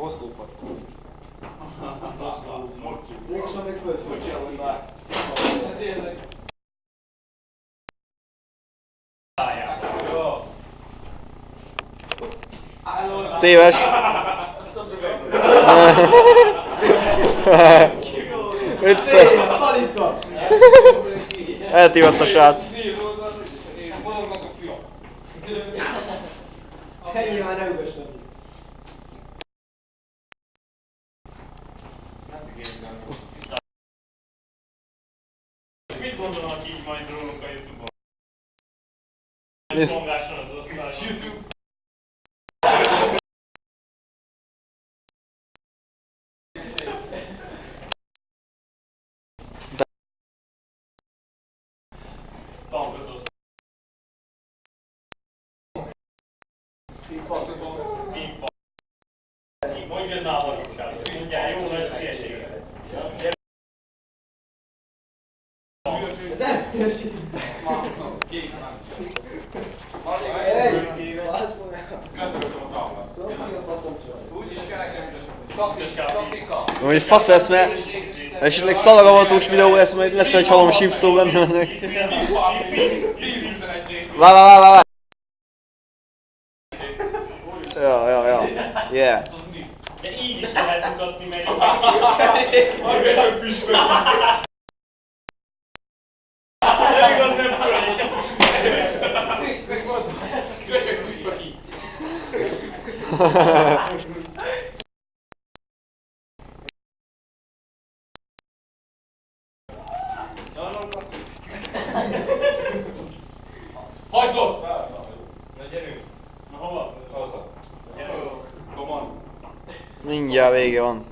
Hosszúpat. Légsem még földfőcse, hogy már. Tényleg. Téves. Eltívott a srác. Ennyi már nem üvösödik. Mit gondolnak így majd rólunk a Youtube-on? Mongáson az osztás. YouTube. Tankoz mondja az állatosságot, mondjál jó nagy hülyeséget. Nem hülyeség. Hogy fasz lesz, mert esetleg szalagavatós videó lesz, majd lesz egy halom simpszó benne. Várj. Ja. Yeah. De így is lehet mutatni, mert akkor csak püspök. De igaz nem följük a püspök. Püspök volt. Kösök püspöki. Hagyd ott! Na gyerünk! Na hova? Haza. Gyerünk! Komon! Mindjárt vége van.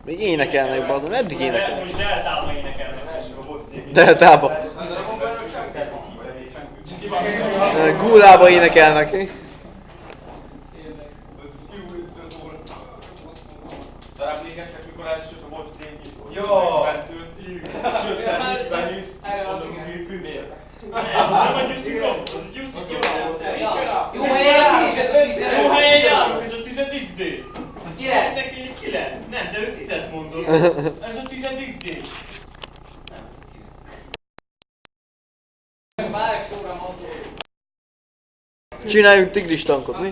Még énekelnek, bazdmeg, eddig énekelnek. Most deltába énekelnek. Deltába. Gulába énekelnek. Emlékeztek, mikor első volt szénnyitó? Jó! Nem a gyuszikon, az a gyuszikon. Jó helyen járunk, ez a 10. D. 9. Neki egy 9. Nem, de ő 10 mondott. Ez a 10. D. Nem, Várj sorra mondom. Csináljunk tigris tankot, mi?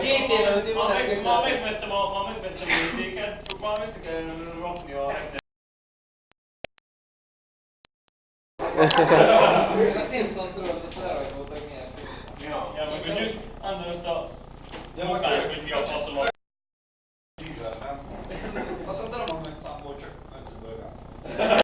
Két éve előtt ma megvettem a értéket, csak már össze kell rakni a A Simpson tudod, azt lerajzoltak milyen Simpson. Ja, meg hogy Andor azt a munkájuk, hogy mi a faszom a... Azt mondta, nem meg számból, csak nem tud bőgázni.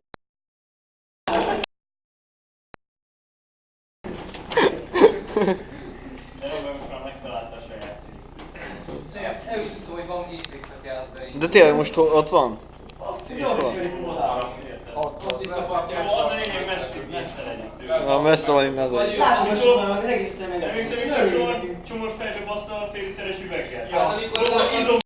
De Robert most már megtalálta a saját cégét. Nem is tudtam, hogy van itt visszakelszbe így. De tényleg most ott van? Azt is van. Ott is szapatják. Az a lényeg messze legyünk tőle. Na, messze vagyunk az egy. Látom, hogy egész nem Emlékszem, hogy csomor fejbe baszta a féliteres üveggel. Ja, amikor izom...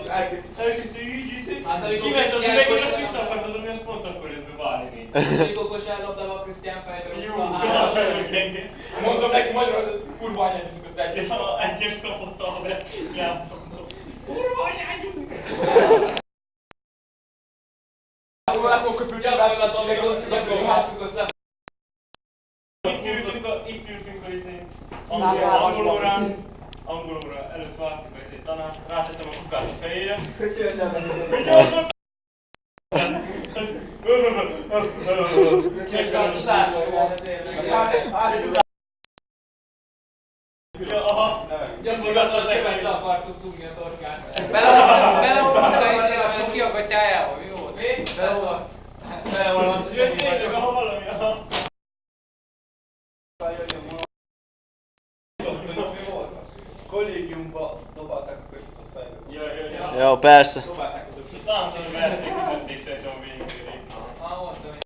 elkezdtük így, hát, amikor kivesz az Krisztián üveget, Kosár- azt vissza akartad adni, azt pont akkor jött be válni. Amikor kosárlabdával a Krisztián fejbe Jó, rúgta. az sem gyenge. Mondtam neki magyarul, kurva anyágyúzunk És ha egyes kapott a haver, jártam. Kurva anyágyúzunk! Akkor köpült gyakorlaton, még gyakorlaton hátszunk össze. Itt ültünk a izén, angol óra előtt vártuk a izét tanár, ráteszem a kukát a fejére. Csak a tudásra volt tényleg. Aha, Gyakorlatilag kevencse akartuk tudni a torkát. Belevonta izé a cuki a gatyájába, mi volt? Mi? Belevonta. jött tényleg, aha valami, aha. Kollégiumba dobálták a könyvet a fejbe. Ja. Ja, persze. Dobálták az ötöt. Számtalan verték, ütötték szerintem a végén. Mondtam, hogy...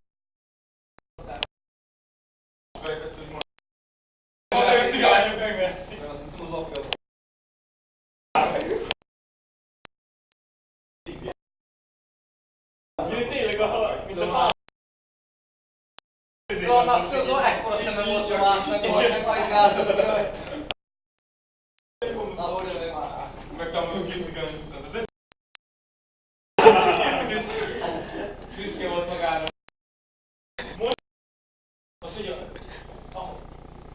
Mondták, cigányok megvették. Mert azt hiszem az apja az. Tényleg, mint a pár... Ron azt tudom, ekkora szeme volt a másnak, volt meg alig látott rajta. Megtanulom kicsikálni az Büszke volt magára. Azt mondja,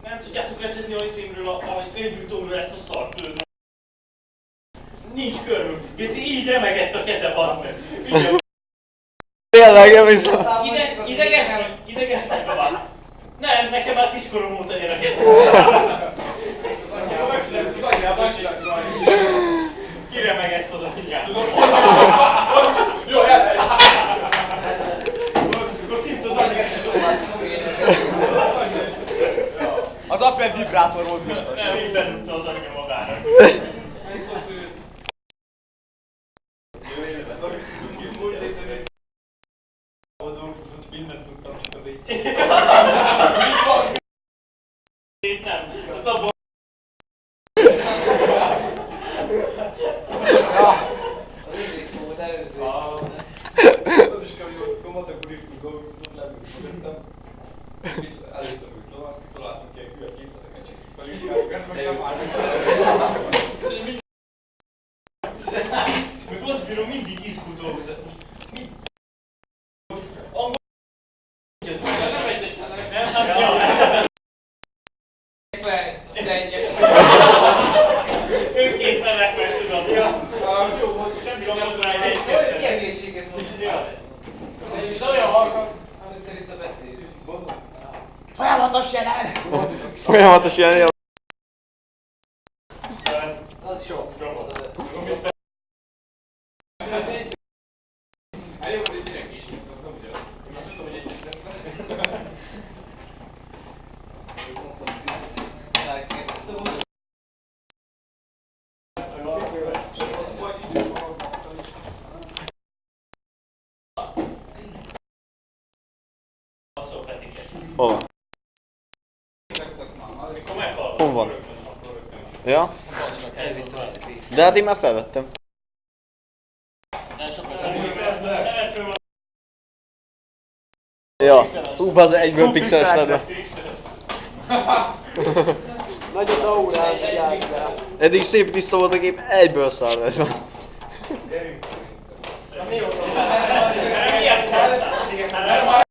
nem tudjátok leszedni a részémről, a öngyújtómról ezt a szart tőle. Nincs körül. Geci így remegett a keze, bazd meg. Tényleg, nem hiszem. Ideges vagy babám. Nem, nekem már kiskorom óta ér a kezem. Kiremegett az anyját. Jó, elmegy! Akkor szint az anyját. Az apja vibrátor volt biztos. Nem, így bedugta az anyja magára. Mindent tudtam, csak az így. Itt nem. Azt abban. Az inglik szó volt előző. Az is kell, hogy gomatok írtunk dolgozatot, leültem. Itt előttem őt lovasz, találtunk ilyen hülye képleteket, csak így felülkáltuk, ezt meg nem állunk. Meg azt bírom, mindig izgul dolgozat. Angol... Nem egyes, Nem, hát ja. Szennyes. Önként nemek meg tudod. Ja. Jó volt, semmi Tudom, nem hogy már olyan egyetlen. egészséget mondtál. Ja. Ez olyan hallgat, hogy össze-vissza beszélünk. Folyamatos jelen! Folyamatos ilyen. Az sok. Hát jó, hogy egy mindenki is, nem ugyanaz. Én már tudtam, hogy egyes lesz. Az majd így Asszol Petiket. Hol van? Mikor meghallom. Hol van? Akkor rögtön. Ja? Elvittem. De hát én már felvettem. Nem sokkal sem. Ja. Hú, bazd, egyből pixeles lett. Nagyon aurás játszál. Eddig szép tiszta volt a kép, egyből szarvás van. Gyerünk! Milyen szártál? Igen, hát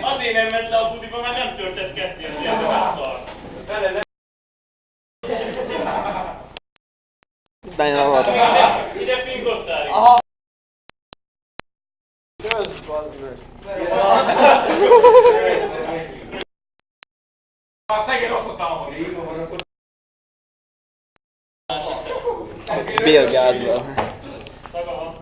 Azért nem ment le a budiba, mert nem törtett ketté az ilyen szar. Dányra volt. Ide fingottál is. Aha. Kösz, bazd meg. Már szegény rosszottam ahol. Bélgázban. Szaga van.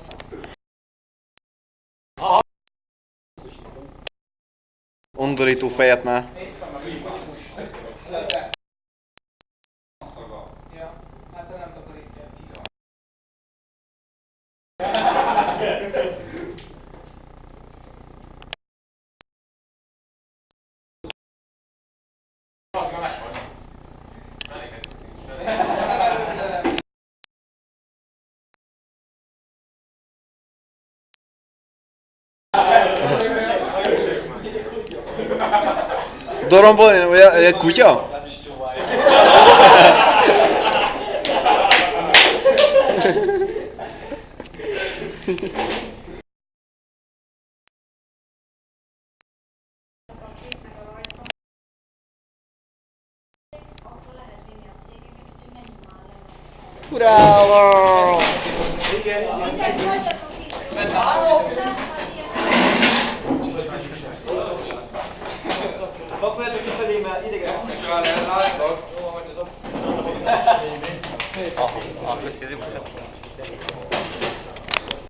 Undorító fejet már. A szaga. Ja, hát te nem takarítják ki. Doromból, vagy a kutya? Hát is csóválja. Bravo! Használjátok kifelé, mert idegen. Pusztál el, látod? Jó, hogy az a... Ah, köszi,